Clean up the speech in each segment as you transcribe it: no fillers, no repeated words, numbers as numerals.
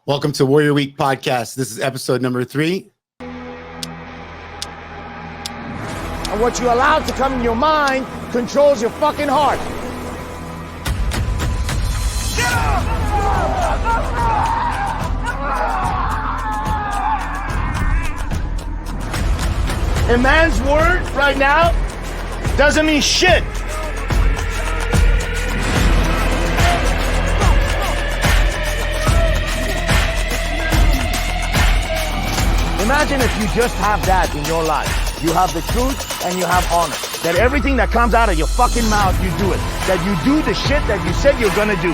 Welcome to Warrior Week podcast. This is episode number 3. And what you allow to come in your mind controls your fucking heart. A man's word right now doesn't mean shit. Imagine if you just have that in your life. You have the truth and you have honor. That everything that comes out of your fucking mouth, you do it. That you do the shit that you said you're gonna do.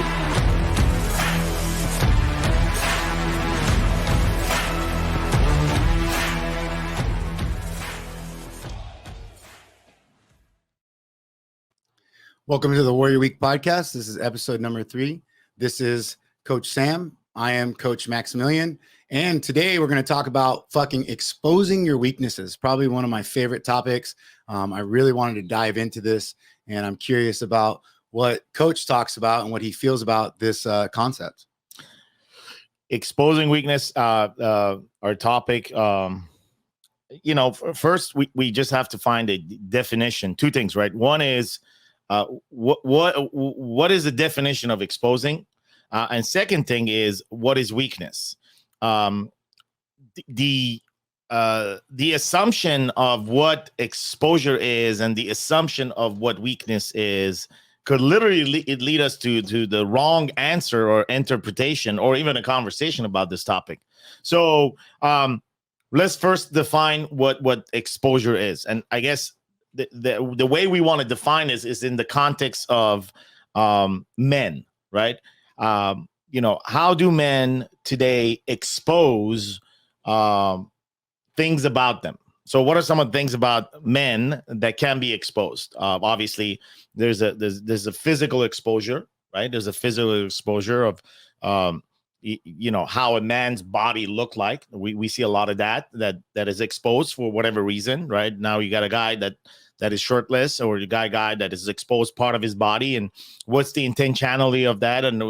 Welcome to the Warrior Week podcast. This is episode number 3. This is Coach Sam. I am Coach Maximilian. And today we're going to talk about fucking exposing your weaknesses. Probably one of my favorite topics. I really wanted to dive into this, and I'm curious about what Coach talks about and what he feels about this concept. Exposing weakness, our topic. First we just have to find a definition. Two things, right? One is what is the definition of exposing, and second thing is what is weakness. The assumption of what exposure is and the assumption of what weakness is could literally lead us to the wrong answer or interpretation or even a conversation about this topic. So let's first define what exposure is. And I guess the way we want to define this is in the context of men, right? How do men today expose things about them? So what are some of the things about men that can be exposed? Obviously, there's a physical exposure, right? There's a physical exposure of, how a man's body looked like. We see a lot of that is exposed for whatever reason, right? Now you got a guy that is shirtless, or the guy that is exposed part of his body, and what's the intentionality of that? And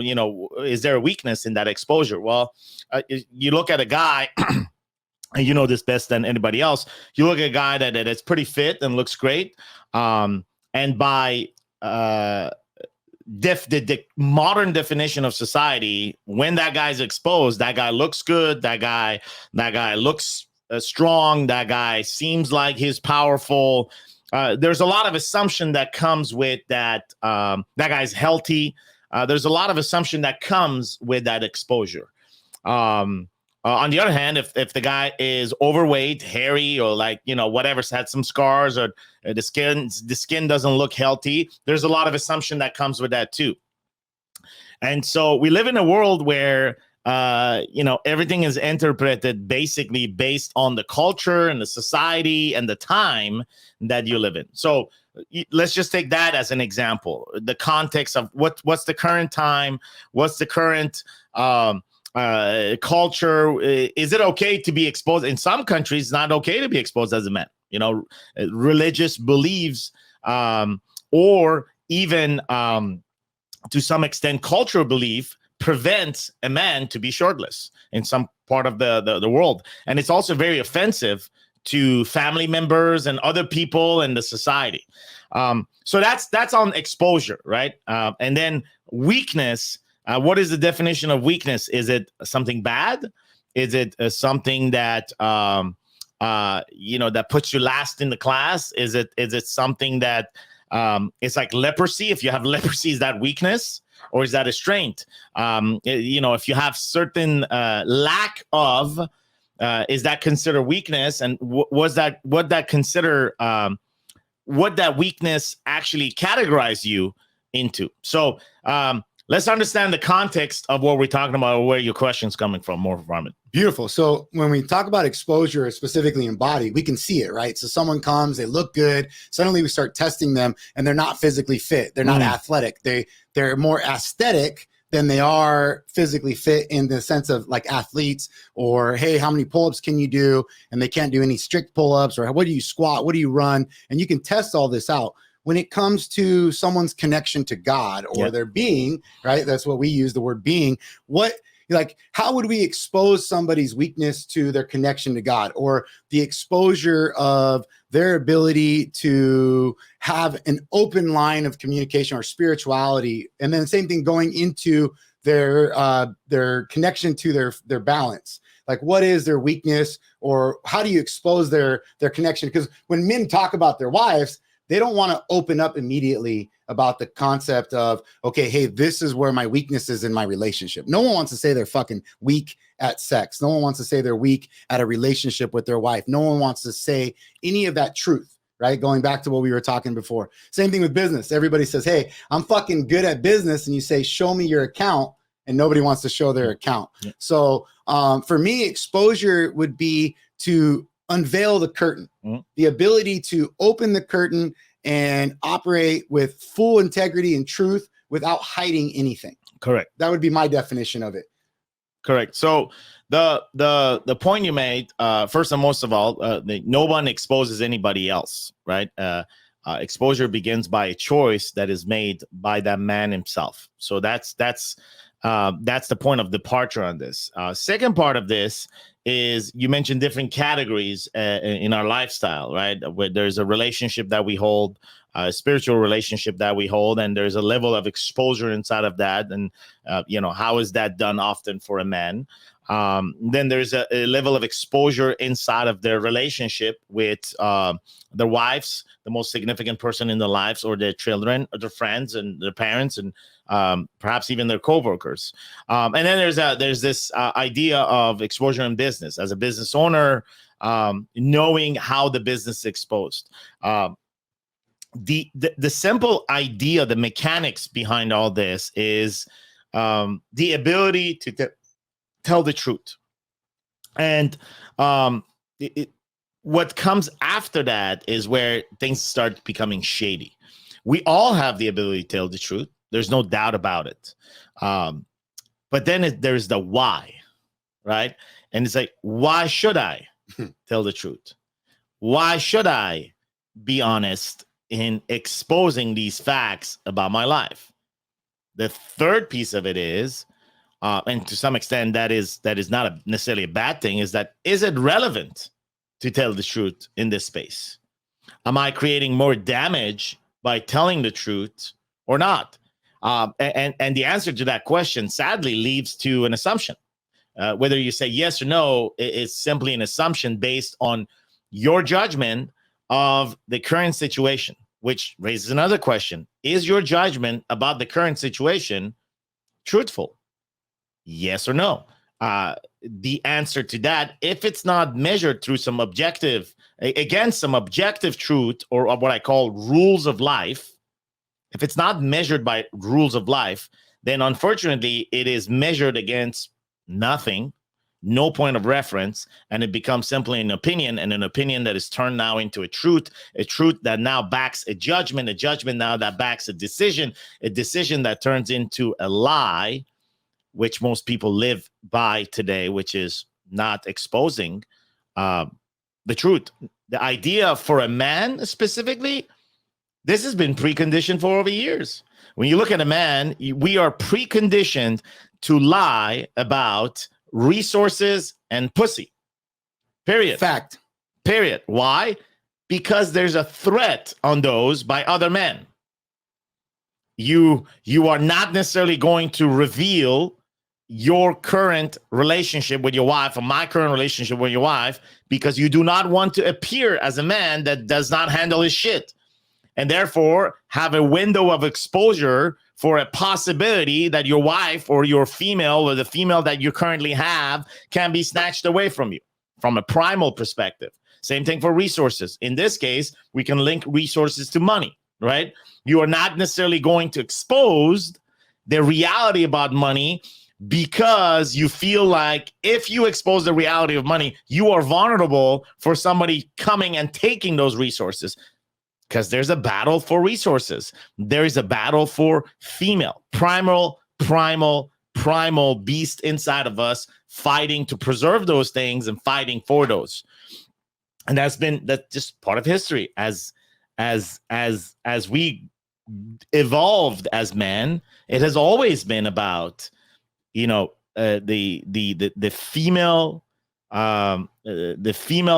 is there a weakness in that exposure? Well, you look at a guy, and you know this best than anybody else. You look at a guy that is pretty fit and looks great, and by the modern definition of society, when that guy's exposed, that guy looks good. That guy looks strong. That guy seems like he's powerful. There's a lot of assumption that comes with that. That guy's healthy. There's a lot of assumption that comes with that exposure. On the other hand, if the guy is overweight, hairy, or whatever's had some scars, or the skin doesn't look healthy, there's a lot of assumption that comes with that too. And so we live in a world where everything is interpreted basically based on the culture and the society and the time that you live in. So let's just take that as an example. The context of what's the current time, what's the current culture. Is it okay to be exposed? In some countries, it's not okay to be exposed as a man. Religious beliefs, or even to some extent cultural belief prevents a man to be shirtless in some part of the world. And it's also very offensive to family members and other people in the society. So that's on exposure, right? And then weakness. What is the definition of weakness? Is it something bad? Is it something that that puts you last in the class? Is it something that it's like leprosy? If you have leprosy, is that weakness? Or is that a strength? If you have certain lack of, is that considered weakness? And what that weakness actually categorize you into? So let's understand the context of what we're talking about, or where your question's coming from, more from it. Beautiful. So when we talk about exposure, specifically in body, we can see it, right? So someone comes, they look good. Suddenly we start testing them, and they're not physically fit. They're not athletic. They're more aesthetic than they are physically fit, in the sense of like athletes, or, hey, how many pull-ups can you do? And they can't do any strict pull-ups, or what do you squat? What do you run? And you can test all this out. When it comes to someone's connection to God or their being, right? That's what we use, the word being. What Like, how would we expose somebody's weakness to their connection to God, or the exposure of their ability to have an open line of communication or spirituality? And then the same thing going into their connection to their balance. Like, what is their weakness, or how do you expose their connection? Because when men talk about their wives, they don't want to open up immediately about the concept of, okay, hey, this is where my weakness is in my relationship. No one wants to say they're fucking weak at sex. No one wants to say they're weak at a relationship with their wife. No one wants to say any of that truth, right? Going back to what we were talking before. Same thing with business. Everybody says, hey, I'm fucking good at business. And you say, show me your account. And nobody wants to show their account. Yeah. So for me, exposure would be to unveil the curtain, the ability to open the curtain and operate with full integrity and truth without hiding anything. Correct. That would be my definition of it. Correct. So the point you made, first and most of all, no one exposes anybody else, right? Exposure begins by a choice that is made by that man himself. So that's the point of departure on this. Second part of this is, you mentioned different categories in our lifestyle, right? Where there's a relationship that we hold, a spiritual relationship that we hold, and there's a level of exposure inside of that. And, how is that done often for a man? Then there's a level of exposure inside of their relationship with their wives, the most significant person in their lives, or their children, or their friends, and their parents, and perhaps even their coworkers. And then there's this idea of exposure in business. As a business owner, knowing how the business is exposed. The simple idea, the mechanics behind all this is the ability to tell the truth. And what comes after that is where things start becoming shady. We all have the ability to tell the truth. There's no doubt about it. But then there's the why, right? And it's like, why should I tell the truth? Why should I be honest in exposing these facts about my life? The third piece of it is, and to some extent that is not necessarily a bad thing, is it relevant to tell the truth in this space? Am I creating more damage by telling the truth or not? And the answer to that question, sadly, leads to an assumption. Whether you say yes or no is simply an assumption based on your judgment of the current situation, which raises another question. Is your judgment about the current situation truthful? Yes or no? The answer to that, if it's not measured through some objective truth, or what I call rules of life, if it's not measured by rules of life, then unfortunately it is measured against nothing, no point of reference, and it becomes simply an opinion, and an opinion that is turned now into a truth that now backs a judgment now that backs a decision that turns into a lie, which most people live by today, which is not exposing the truth. The idea for a man specifically, this has been preconditioned for over years. When you look at a man, we are preconditioned to lie about resources and pussy. Period. Fact. Period. Why? Because there's a threat on those by other men. You are not necessarily going to reveal your current relationship with your wife, or my current relationship with your wife, because you do not want to appear as a man that does not handle his shit, and therefore have a window of exposure for a possibility that your wife or your female, or the female that you currently have, can be snatched away from you from a primal perspective. Same thing for resources. In this case, we can link resources to money, right? You are not necessarily going to expose the reality about money, because you feel like if you expose the reality of money, you are vulnerable for somebody coming and taking those resources. Because there's a battle for resources. There is a battle for female, primal beast inside of us, fighting to preserve those things and fighting for those. And that's just part of history. As we evolved as men, it has always been about, the female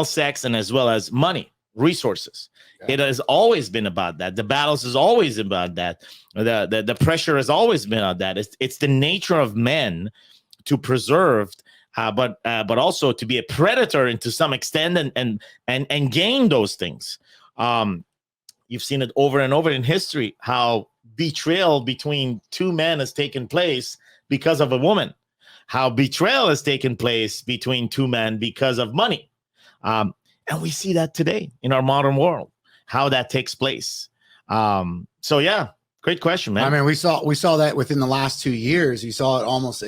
sex, and as well as money, resources. Yeah. It has always been about that. The battles has always been about that. The pressure has always been on that. It's the nature of men to preserve, but also to be a predator and to some extent and gain those things. You've seen it over and over in history, how betrayal between two men has taken place because of a woman, how betrayal has taken place between two men because of money. And we see that today in our modern world, how that takes place. So yeah, great question, man. I mean, we saw that within the last 2 years. You saw it almost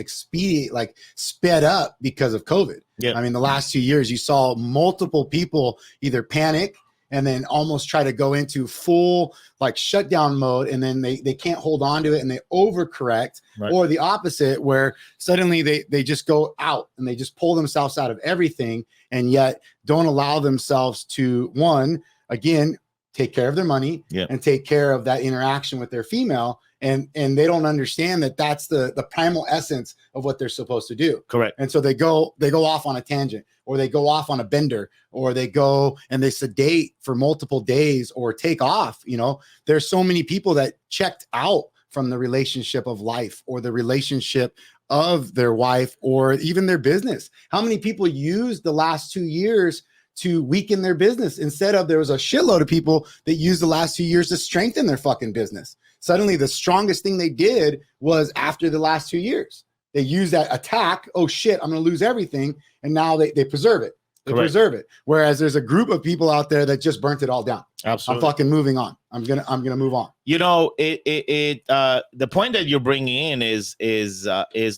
sped up because of COVID. Yeah. I mean, the last 2 years, you saw multiple people either panic and then almost try to go into full like shutdown mode, and then they can't hold on to it and they overcorrect, right. Or the opposite, where suddenly they just go out and they just pull themselves out of everything, and yet don't allow themselves to, one, again, take care of their money, yeah, and take care of that interaction with their female. And they don't understand that that's the primal essence of what they're supposed to do. Correct. And so they go off on a tangent, or they go off on a bender, or they go and they sedate for multiple days or take off. You know, there's so many people that checked out from the relationship of life, or the relationship of their wife, or even their business. How many people used the last 2 years to weaken their business, instead of, there was a shitload of people that used the last 2 years to strengthen their fucking business? Suddenly the strongest thing they did was after the last 2 years. They use that attack. Oh shit, I'm going to lose everything. And now they preserve it. They Correct. Preserve it. Whereas there's a group of people out there that just burnt it all down. Absolutely. I'm fucking moving on. I'm going to move on. You know, the point that you're bringing in is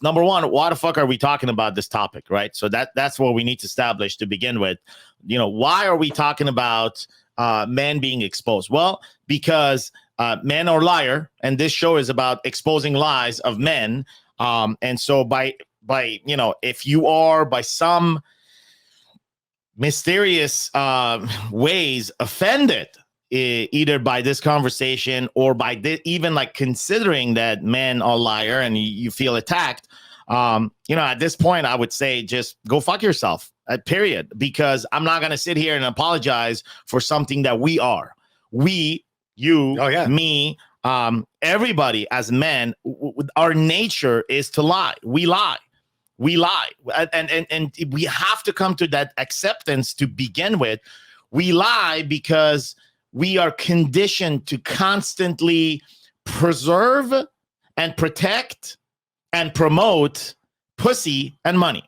number one, why the fuck are we talking about this topic? Right. So that's what we need to establish to begin with. You know, why are we talking about men being exposed? Well, because men are liar, and this show is about exposing lies of men. And so by you know, if you are by some mysterious ways offended, either by this conversation or by even like considering that men are liar, and you feel attacked, you know, at this point, I would say just go fuck yourself, period. Because I'm not going to sit here and apologize for something that we are. We, you, oh, yeah. Me, everybody as men, our nature is to lie. We lie. And we have to come to that acceptance to begin with. We lie because we are conditioned to constantly preserve and protect and promote pussy and money.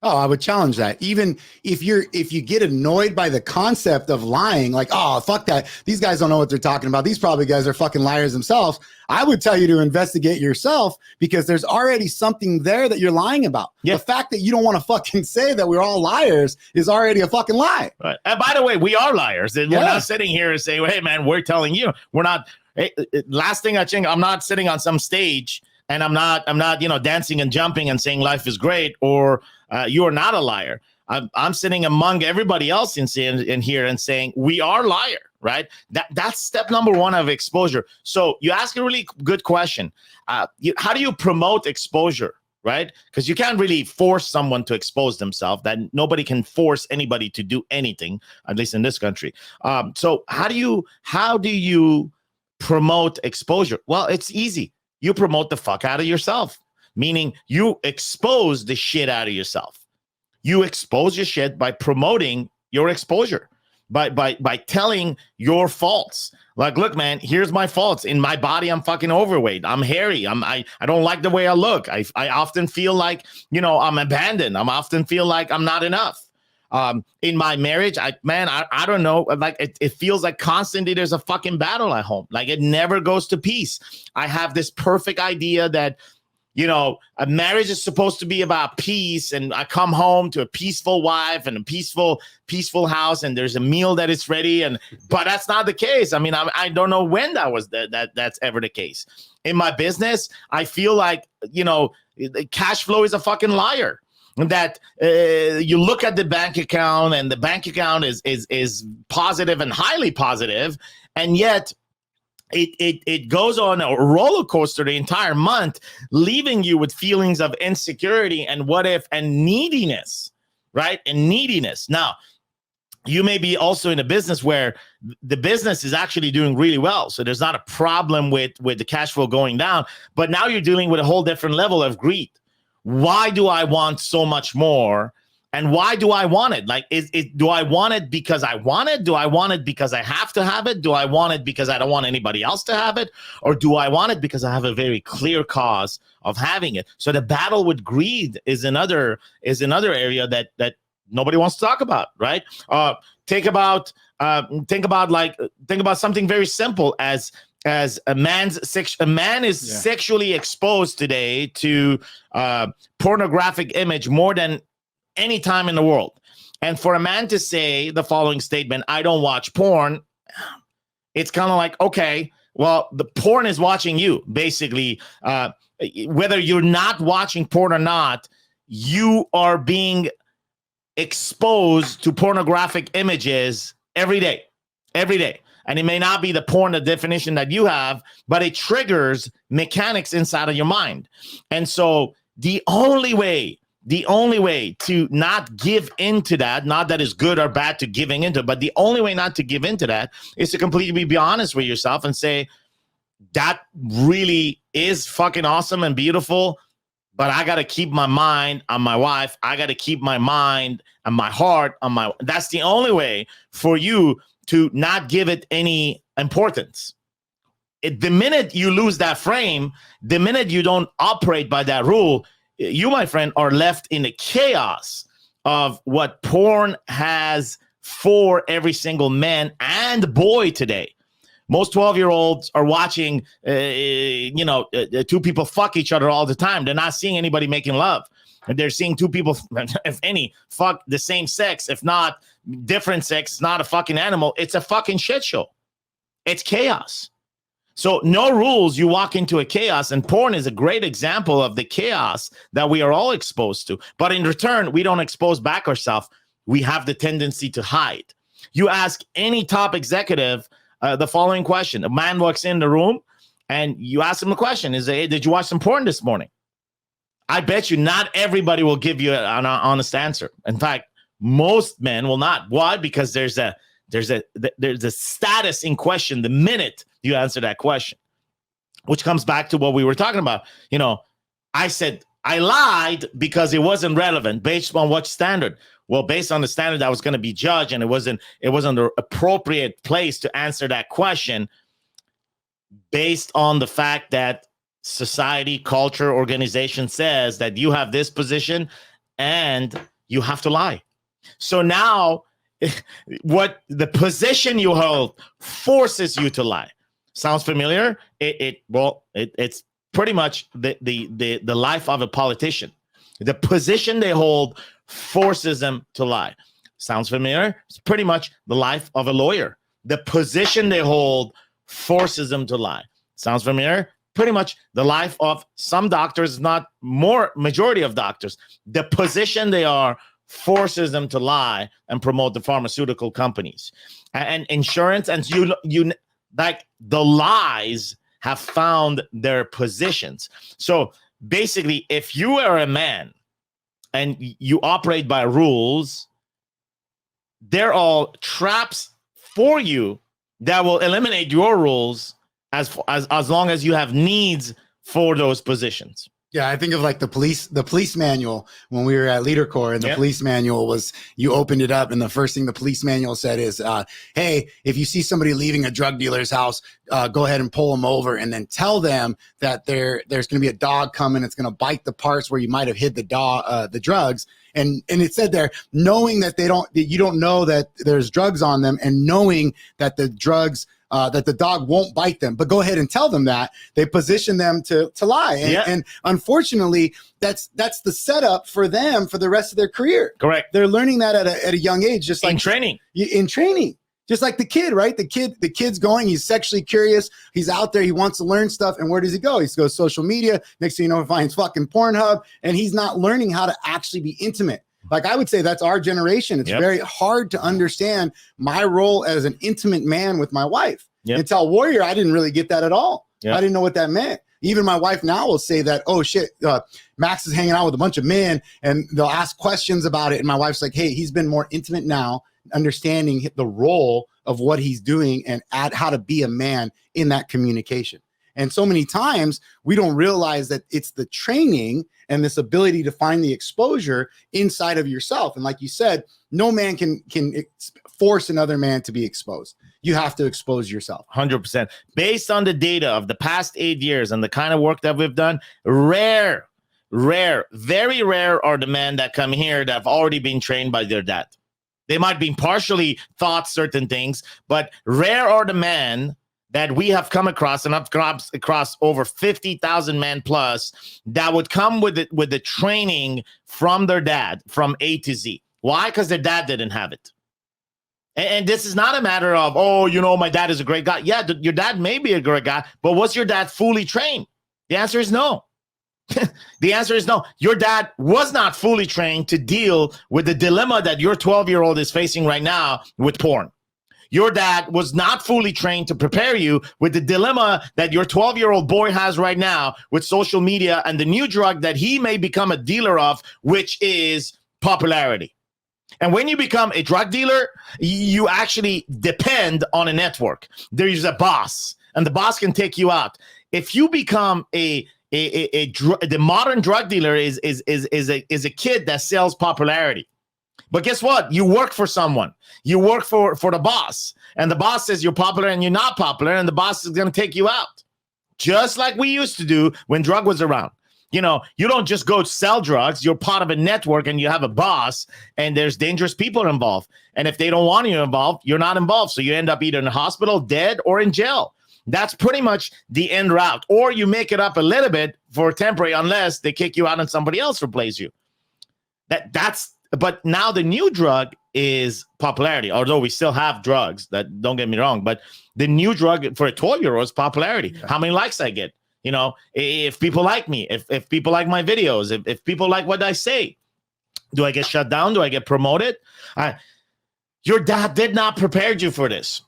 Oh, I would challenge that. Even if you get annoyed by the concept of lying, like, oh, fuck that, these guys don't know what they're talking about, these probably guys are fucking liars themselves, I would tell you to investigate yourself, because there's already something there that you're lying about. Yeah. The fact that you don't want to fucking say that we're all liars is already a fucking lie. Right. And by the way, we are liars. We're not sitting here and saying, hey, man, we're telling you. We're not. Hey, last thing I think, I'm not sitting on some stage and I'm not, you know, dancing and jumping and saying life is great, or you are not a liar. I'm sitting among everybody else in here and saying we are liar, right? That's step number one of exposure. So you ask a really good question. How do you promote exposure, right? Because you can't really force someone to expose themselves. That nobody can force anybody to do anything, at least in this country. So how do you promote exposure? Well, it's easy. You promote the fuck out of yourself, meaning you expose the shit out of yourself. You expose your shit by promoting your exposure, by telling your faults. Like, look, man, here's my faults. In my body, I'm fucking overweight. I'm hairy. I don't like the way I look. I often feel like, you know, I'm abandoned. I often feel like I'm not enough. In my marriage, I don't know, like it feels like constantly there's a fucking battle at home. Like it never goes to peace. I have this perfect idea that, you know, a marriage is supposed to be about peace, and I come home to a peaceful wife and a peaceful house, and there's a meal that is ready, but that's not the case. I mean, I don't know when that's ever the case. In my business, I feel like, you know, cash flow is a fucking liar. That you look at the bank account, and the bank account is positive and highly positive, and yet it goes on a roller coaster the entire month, leaving you with feelings of insecurity and what if and neediness, right? And neediness. Now, you may be also in a business where the business is actually doing really well. So there's not a problem with the cash flow going down, but now you're dealing with a whole different level of greed. Why do I want so much more? And why do I want it? Like, do I want it because I want it? Do I want it because I have to have it? Do I want it because I don't want anybody else to have it? Or do I want it because I have a very clear cause of having it? So the battle with greed is another area that nobody wants to talk about, right? Think about something very simple as a man is sexually exposed today to pornographic image more than any time in the world. And for a man to say the following statement, I don't watch porn, it's kind of like, okay, well, the porn is watching you, basically. Whether you're not watching porn or not, you are being exposed to pornographic images every day. And it may not be the porn, the definition that you have, but it triggers mechanics inside of your mind. And so the only way to not give into that, not that it's good or bad to giving into, but the only way not to give into that is to completely be honest with yourself and say, that really is fucking awesome and beautiful, but I got to keep my mind on my wife. I got to keep my mind and my heart on my, that's the only way for you to not give it any importance. The minute you lose that frame, the minute you don't operate by that rule, you, my friend, are left in the chaos of what porn has for every single man and boy today. Most 12-year-olds are watching, two people fuck each other all the time. They're not seeing anybody making love. They're seeing two people, if any, fuck the same sex. If not different sex, it's not a fucking animal. It's a fucking shit show. It's chaos. So no rules, you walk into a chaos, and porn is a great example of the chaos that we are all exposed to. But in return, we don't expose back ourselves. We have the tendency to hide. You ask any top executive the following question. A man walks in the room and you ask him the question, hey, did you watch some porn this morning? I bet you not everybody will give you an honest answer. In fact, most men will not. Why? Because there's a status in question the minute you answer that question, which comes back to what we were talking about. You know, I said I lied because it wasn't relevant. Based on what standard? Well, based on the standard that was going to be judged, and it wasn't the appropriate place to answer that question, based on the fact that society, culture, organization says that you have this position and you have to lie. So now what the position you hold forces you to lie. Sounds familiar? It's pretty much the life of a politician. The position they hold forces them to lie. Sounds familiar? It's pretty much the life of a lawyer. The position they hold forces them to lie. Sounds familiar? Pretty much the life of some doctors, not more majority of doctors. The position they are forces them to lie and promote the pharmaceutical companies and insurance. And you like the lies have found their positions. So basically, if you are a man and you operate by rules, they're all traps for you that will eliminate your rules as long as you have needs for those positions. Yeah, I think of like the police manual when we were at Leader Corps, and the police manual was, you opened it up and the first thing the police manual said is, hey, if you see somebody leaving a drug dealer's house, go ahead and pull them over and then tell them that there's going to be a dog coming. It's going to bite the parts where you might have hid the drugs. And it said there, knowing that you don't know that there's drugs on them, and knowing that the drugs, that the dog won't bite them, but go ahead and tell them that. They position them to lie. And unfortunately, that's the setup for them for the rest of their career. Correct. They're learning that at a young age, just like in training. Just like the kid, right? The kid's going, he's sexually curious. He's out there. He wants to learn stuff. And where does he go? He goes social media. Next thing you know, he finds fucking Pornhub, and he's not learning how to actually be intimate. Like, I would say that's our generation. It's very hard to understand my role as an intimate man with my wife. Yep. Until Warrior, I didn't really get that at all. Yep. I didn't know what that meant. Even my wife now will say that, oh shit, Max is hanging out with a bunch of men, and they'll ask questions about it. And my wife's like, hey, he's been more intimate now, understanding the role of what he's doing and how to be a man in that communication. And so many times we don't realize that it's the training and this ability to find the exposure inside of yourself. And like you said, no man can force another man to be exposed. You have to expose yourself. 100%. Based on the data of the past 8 years and the kind of work that we've done, very rare are the men that come here that have already been trained by their dad. They might be partially taught certain things, but rare are the men that we have come across, and I've come across over 50,000 men plus, that would come with the training from their dad from A to Z. Why? Because their dad didn't have it. And this is not a matter of, oh, you know, my dad is a great guy. Yeah, your dad may be a great guy, but was your dad fully trained? The answer is no. The answer is no. Your dad was not fully trained to deal with the dilemma that your 12-year-old is facing right now with porn. Your dad was not fully trained to prepare you with the dilemma that your 12-year-old boy has right now with social media and the new drug that he may become a dealer of, which is popularity. And when you become a drug dealer, you actually depend on a network. There is a boss, and the boss can take you out. If you become the modern drug dealer is a kid that sells popularity. But guess what? You work for someone. You work for the boss. And the boss says you're popular and you're not popular, and the boss is going to take you out. Just like we used to do when drug was around. You know, you don't just go sell drugs. You're part of a network and you have a boss, and there's dangerous people involved. And if they don't want you involved, you're not involved. So you end up either in the hospital, dead, or in jail. That's pretty much the end route. Or you make it up a little bit for temporary unless they kick you out and somebody else replaces you. But now the new drug is popularity, although we still have drugs, that don't get me wrong, but the new drug for a 12-year-old is popularity. Yeah. How many likes I get? You know, if people like me, if people like my videos, if people like what I say, do I get shut down? Do I get promoted? Your dad did not prepare you for this.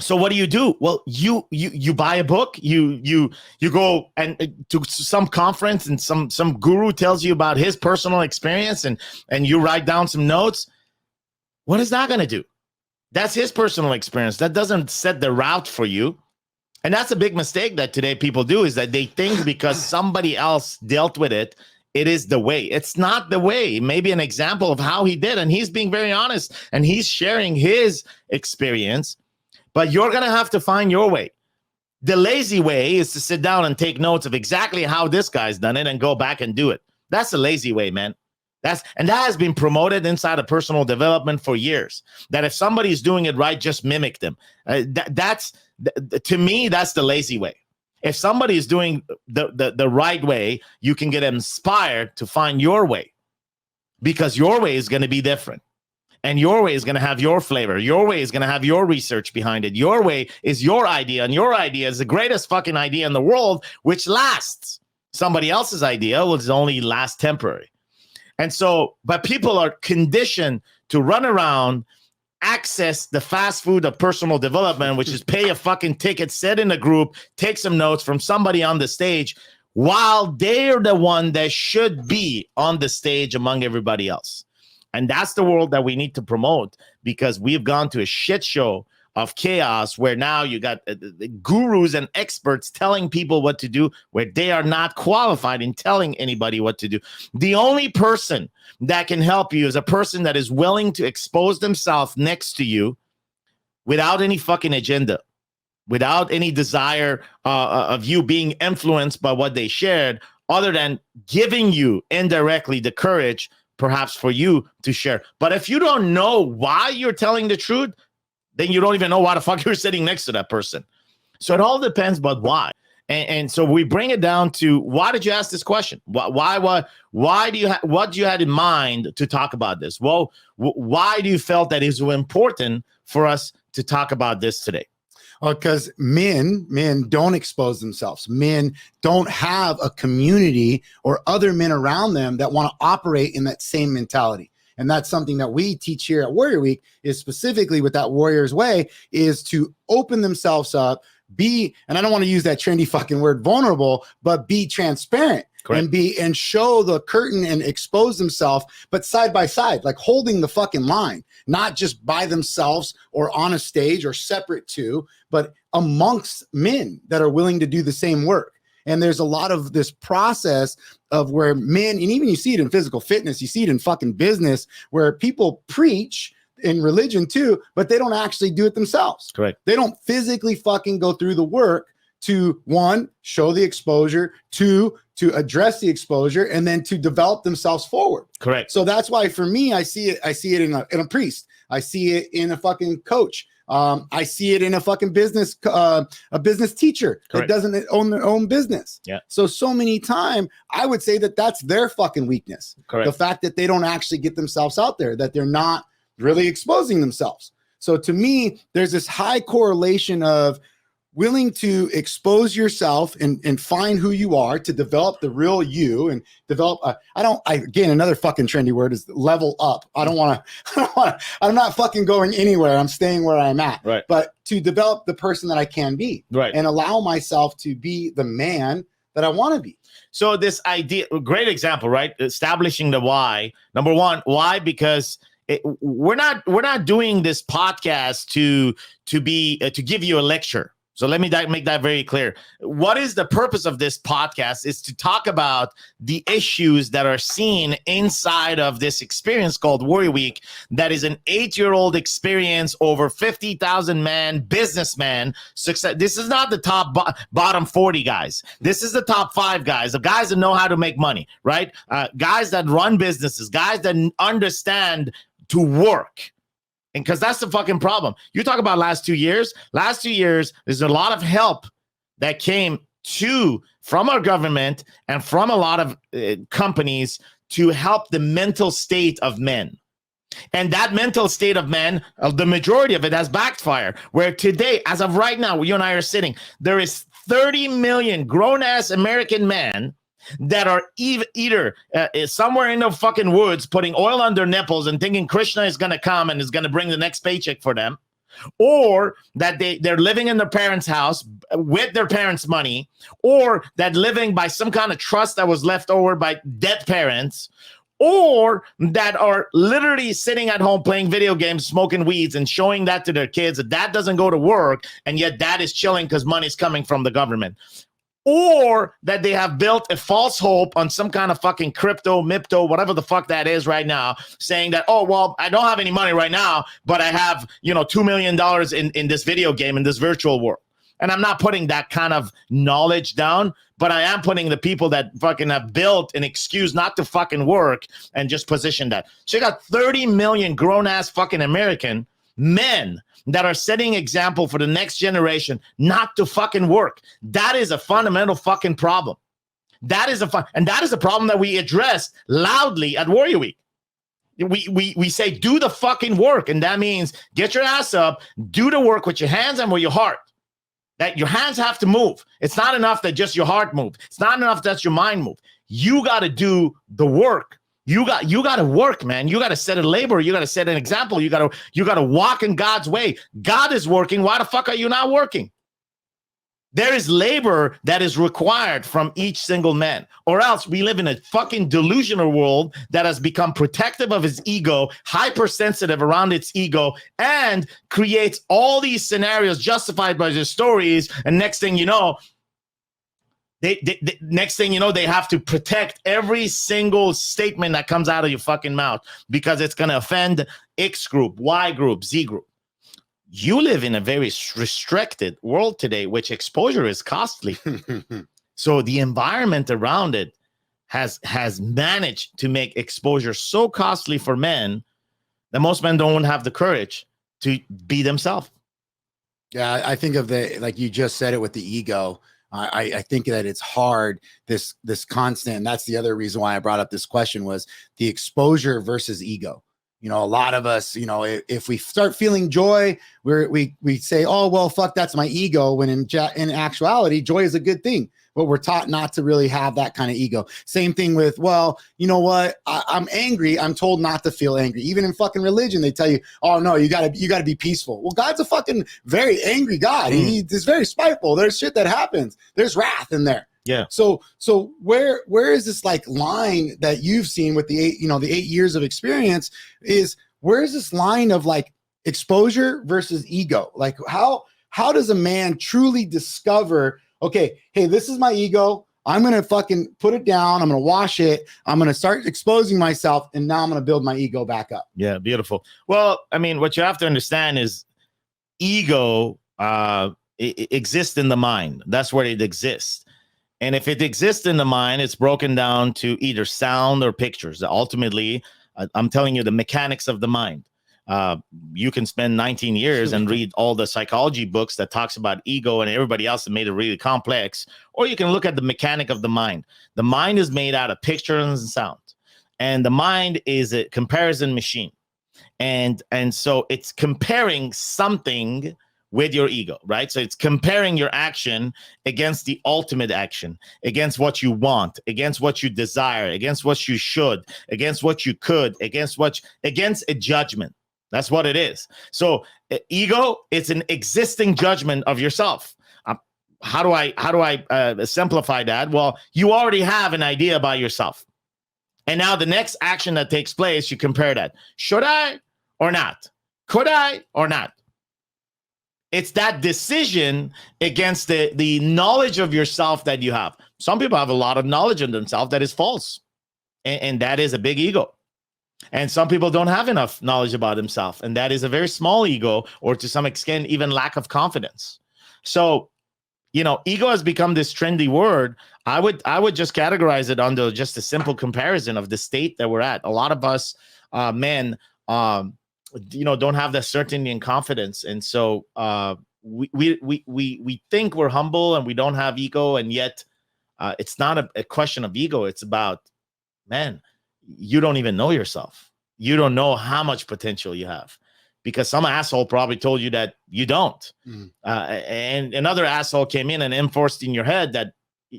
So what do? Well, you buy a book, you go and to some conference, and some guru tells you about his personal experience, and you write down some notes. What is that going to do? That's his personal experience. That doesn't set the route for you. And that's a big mistake that today people do, is that they think because somebody else dealt with it, it is the way. It's not the way. Maybe an example of how he did, and he's being very honest, and he's sharing his experience. But you're going to have to find your way. The lazy way is to sit down and take notes of exactly how this guy's done it and go back and do it. That's the lazy way, man. And that has been promoted inside of personal development for years. That if somebody's doing it right, just mimic them. To me, that's the lazy way. If somebody is doing the right way, you can get inspired to find your way, because your way is going to be different. And your way is going to have your flavor. Your way is going to have your research behind it. Your way is your idea, and your idea is the greatest fucking idea in the world, which lasts. Somebody else's idea will only last temporary. And so, but people are conditioned to run around, access the fast food of personal development, which is pay a fucking ticket, sit in a group, take some notes from somebody on the stage, while they're the one that should be on the stage among everybody else. And that's the world that we need to promote, because we've gone to a shit show of chaos where now you got gurus and experts telling people what to do where they are not qualified in telling anybody what to do. The only person that can help you is a person that is willing to expose themselves next to you without any fucking agenda, without any desire of you being influenced by what they shared, other than giving you indirectly the courage perhaps for you to share. But if you don't know why you're telling the truth, then you don't even know why the fuck you're sitting next to that person. So it all depends, but why? And so we bring it down to, why did you ask this question? Why do you what do you had in mind to talk about this? Well, why do you felt that it was important for us to talk about this today? Because men don't expose themselves. Men don't have a community or other men around them that want to operate in that same mentality. And that's something that we teach here at Warrior Week, is specifically with that Warrior's Way, is to open themselves up, be, and I don't want to use that trendy fucking word vulnerable, but be transparent. Correct. And show the curtain and expose themselves, but side by side, like holding the fucking line, not just by themselves or on a stage or separate to, but amongst men that are willing to do the same work. And there's a lot of this process of where men, and even you see it in physical fitness, you see it in fucking business, where people preach in religion too, but they don't actually do it themselves. Correct. They don't physically fucking go through the work to, one, show the exposure, two, to address the exposure, and then to develop themselves forward. Correct. So that's why for me, I see it in a priest. I see it in a fucking coach. I see it in a fucking business, a business teacher that doesn't own their own business. Yeah. So many times I would say that that's their fucking weakness. Correct. The fact that they don't actually get themselves out there, that they're not really exposing themselves. So to me, there's this high correlation of willing to expose yourself and find who you are, to develop the real you, and develop again, another fucking trendy word is level up. I'm not fucking going anywhere. I'm staying where I'm at. Right. But to develop the person that I can be. Right. And allow myself to be the man that I want to be. So this idea, great example, right? Establishing the why. Number one, why? Because we're not doing this podcast to give you a lecture. So let me make that very clear. What is the purpose of this podcast is to talk about the issues that are seen inside of this experience called Warrior Week. That is an 8-year-old experience, over 50,000 man, businessman success. This is not the top bottom 40 guys. This is the top 5 guys, the guys that know how to make money, right? Guys that run businesses, guys that understand to work. And because that's the fucking problem. You talk about last 2 years, there's a lot of help that came from our government and from a lot of companies to help the mental state of men. And that mental state of men, the majority of it has backfired. Where today, as of right now, where you and I are sitting, there is 30 million grown-ass American men that are either somewhere in the fucking woods putting oil on their nipples and thinking Krishna is going to come and is going to bring the next paycheck for them, or that they're living in their parents' house with their parents' money, or that living by some kind of trust that was left over by dead parents, or that are literally sitting at home playing video games, smoking weeds, and showing that to their kids that dad doesn't go to work, and yet dad is chilling because money's coming from the government. Or that they have built a false hope on some kind of fucking crypto, MIPTO, whatever the fuck that is right now, saying that, oh, well, I don't have any money right now, but I have, $2 million in this video game, in this virtual world. And I'm not putting that kind of knowledge down, but I am putting the people that fucking have built an excuse not to fucking work and just position that. So you got 30 million grown-ass fucking American men that are setting example for the next generation not to fucking work. That is a fundamental fucking problem. That is a problem that we address loudly at Warrior Week. We say, do the fucking work. And that means get your ass up, do the work with your hands and with your heart. That your hands have to move. It's not enough that just your heart move. It's not enough that your mind move. You got to do the work. You got to work, man. You got to set a labor. You got to set an example. You got to walk in God's way. God is working. Why the fuck are you not working? There is labor that is required from each single man, or else we live in a fucking delusional world that has become protective of his ego, hypersensitive around its ego, and creates all these scenarios justified by their stories. And next thing you know, they have to protect every single statement that comes out of your fucking mouth because it's going to offend X group, Y group, Z group. You live in a very restricted world today, which exposure is costly. So the environment around it has managed to make exposure so costly for men that most men don't have the courage to be themselves. Yeah, I think of like you just said it with the ego. I think that it's hard, this constant, and that's the other reason why I brought up this question, was the exposure versus ego. A lot of us, if we start feeling joy, we say, oh, well, fuck, that's my ego. When in actuality, joy is a good thing. but we're taught not to really have that kind of ego. Same thing with, well, you know what? I'm angry. I'm told not to feel angry. Even in fucking religion, they tell you, oh no, you gotta be peaceful. Well, God's a fucking very angry God. He's very spiteful. There's shit that happens. There's wrath in there. Yeah. So where is this like line that you've seen with the 8 years of experience is, where is this line of like exposure versus ego? Like how does a man truly discover, okay, hey, this is my ego. I'm going to fucking put it down. I'm going to wash it. I'm going to start exposing myself. And now I'm going to build my ego back up. Yeah. Beautiful. Well, I mean, what you have to understand is ego it exists in the mind. That's where it exists. And if it exists in the mind, it's broken down to either sound or pictures. Ultimately, I'm telling you the mechanics of the mind. You can spend 19 years and read all the psychology books that talks about ego and everybody else that made it really complex, or you can look at the mechanic of the mind. The mind is made out of pictures and sound, and the mind is a comparison machine. And so it's comparing something with your ego, right? So it's comparing your action against the ultimate action, against what you want, against what you desire, against what you should, against what you could, against a judgment. That's what it is. So ego, it's an existing judgment of yourself. How do I simplify that? Well, you already have an idea about yourself. And now the next action that takes place, you compare that. Should I or not? Could I or not? It's that decision against the knowledge of yourself that you have. Some people have a lot of knowledge of themselves that is false. And that is a big ego. And some people don't have enough knowledge about themselves. And that is a very small ego, or to some extent, even lack of confidence. So, ego has become this trendy word. I would just categorize it under just a simple comparison of the state that we're at. A lot of us men, don't have that certainty and confidence. And so we think we're humble and we don't have ego. And yet it's not a question of ego. It's about, man, you don't even know yourself. You don't know how much potential you have, because some asshole probably told you that you don't. And another asshole came in and enforced in your head that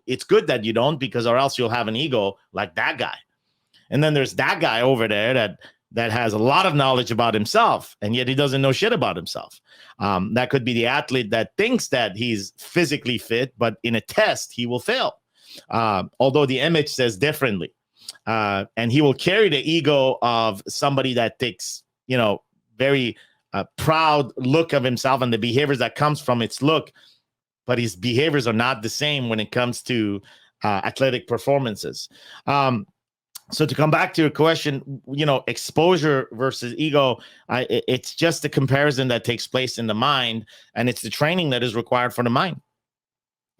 it's good that you don't, because or else you'll have an ego like that guy. And then there's that guy over there that has a lot of knowledge about himself, and yet he doesn't know shit about himself. That could be the athlete that thinks that he's physically fit, but in a test, he will fail. Although the image says differently. And he will carry the ego of somebody that takes, very proud look of himself and the behaviors that comes from its look, but his behaviors are not the same when it comes to athletic performances. So to come back to your question, exposure versus ego, it's just a comparison that takes place in the mind, and it's the training that is required for the mind.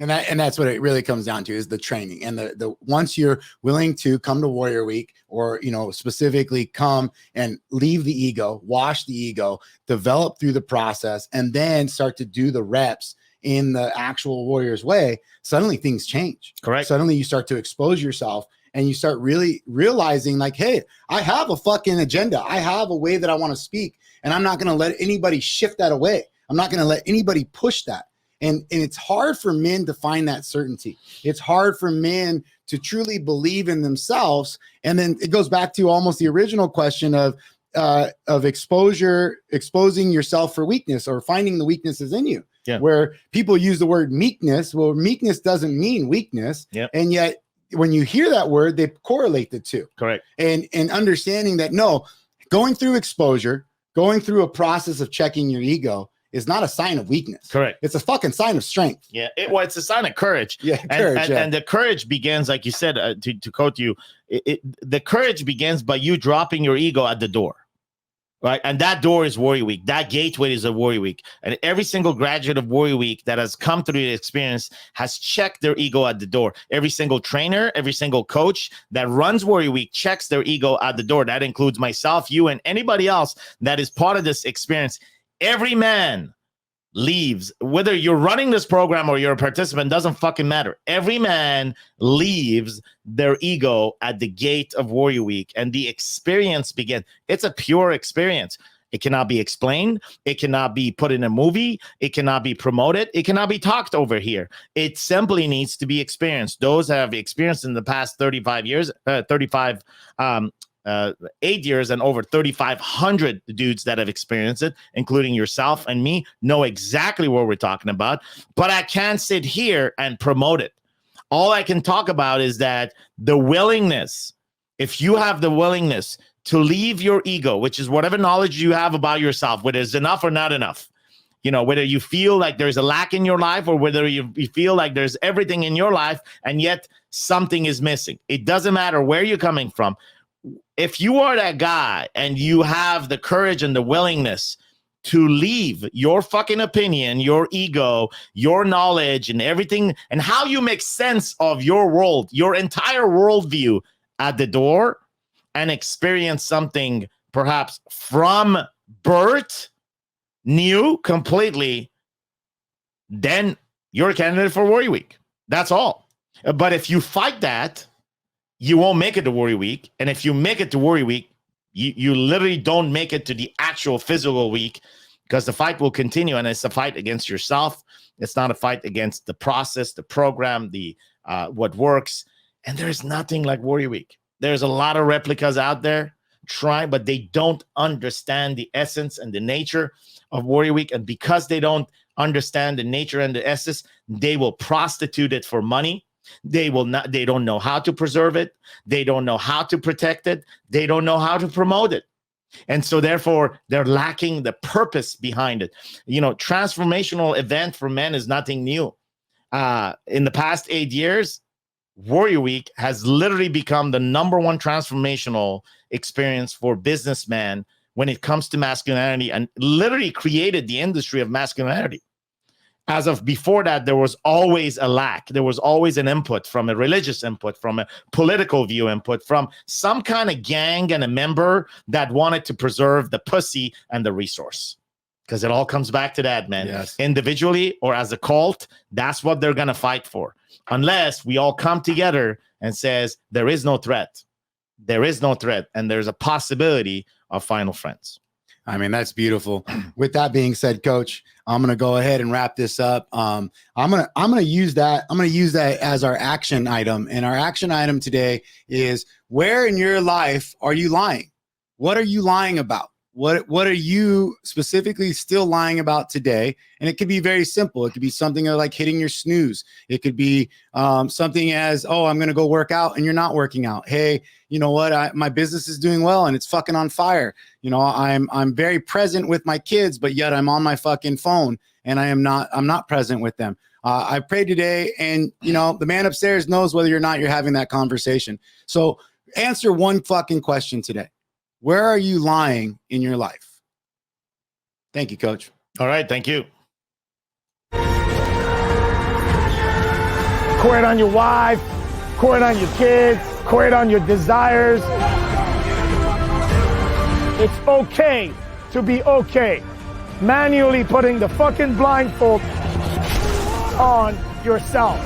And that's what it really comes down to, is the training. And the once you're willing to come to Warrior Week, or specifically come and leave the ego, wash the ego, develop through the process, and then start to do the reps in the actual Warrior's way, suddenly things change. Correct. Suddenly you start to expose yourself, and you start really realizing, like, hey, I have a fucking agenda. I have a way that I want to speak, and I'm not going to let anybody shift that away. I'm not going to let anybody push that. And it's hard for men to find that certainty. It's hard for men to truly believe in themselves. And then it goes back to almost the original question of exposing yourself for weakness, or finding the weaknesses in you. Yeah. Where people use the word meekness. Well, meekness doesn't mean weakness. Yep. And yet when you hear that word, they correlate the two. Correct. And understanding that, no, going through exposure, going through a process of checking your ego is not a sign of weakness. Correct. It's a fucking sign of strength. Yeah. It's a sign of courage. Yeah. Courage, and the courage begins, like you said, to quote you, the courage begins by you dropping your ego at the door. Right. And that door is Warrior Week. That gateway is a Warrior Week. And every single graduate of Warrior Week that has come through the experience has checked their ego at the door. Every single trainer, every single coach that runs Warrior Week checks their ego at the door. That includes myself, you, and anybody else that is part of this experience. Every man leaves, whether you're running this program or you're a participant, doesn't fucking matter. Every man leaves their ego at the gate of Warrior Week, and the experience begins. It's a pure experience. It cannot be explained. It cannot be put in a movie. It cannot be promoted. It cannot be talked over here. It simply needs to be experienced. Those have experienced in the past 35 years, 8 years, and over 3,500 dudes that have experienced it, including yourself and me, know exactly what we're talking about. But I can't sit here and promote it. All I can talk about is that the willingness, if you have the willingness to leave your ego, which is whatever knowledge you have about yourself, whether it's enough or not enough, you know, whether you feel like there's a lack in your life or whether you feel like there's everything in your life and yet something is missing. It doesn't matter where you're coming from. If you are that guy and you have the courage and the willingness to leave your fucking opinion, your ego, your knowledge, and everything, and how you make sense of your world, your entire worldview at the door, and experience something perhaps from birth, new, completely, then you're a candidate for Worry Week. That's all. But if you fight that, you won't make it to Worry Week. And if you make it to Worry Week, you literally don't make it to the actual physical week, because the fight will continue, and it's a fight against yourself. It's not a fight against the process, the program, the what works. And there's nothing like Worry Week. There's a lot of replicas out there trying, but they don't understand the essence and the nature of Worry Week. And because they don't understand the nature and the essence, they will prostitute it for money. They don't know how to preserve it. They don't know how to protect it. They don't know how to promote it. And so therefore they're lacking the purpose behind it. You know, transformational event for men is nothing new. In the past 8 years, Warrior Week has literally become the number one transformational experience for businessmen when it comes to masculinity, and literally created the industry of masculinity. As of before that, there was always a lack. There was always an input from a religious input, from a political view input, from some kind of gang and a member that wanted to preserve the pussy and the resource. Because it all comes back to that, man. Yes. Individually or as a cult, that's what they're going to fight for. Unless we all come together and says, there is no threat. There is no threat. And there's a possibility of final friends. I mean, that's beautiful. With that being said, Coach, I'm going to go ahead and wrap this up. I'm going to use that. I'm going to use that as our action item. And our action item today is, where in your life are you lying? What are you lying about? What are you specifically still lying about today? And it could be very simple. It could be something like hitting your snooze. It could be something as, oh, I'm going to go work out and you're not working out. Hey, you know what? My business is doing well and it's fucking on fire. You know, I'm very present with my kids, but yet I'm on my fucking phone and I'm not present with them. I prayed today, and you know, the man upstairs knows whether or not you're having that conversation. So answer one fucking question today. Where are you lying in your life? Thank you, Coach. All right. Thank you. Quit on your wife, quit on your kids, quit on your desires. It's okay to be okay. Manually putting the fucking blindfold on yourself.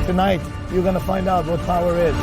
Tonight, you're gonna find out what power is.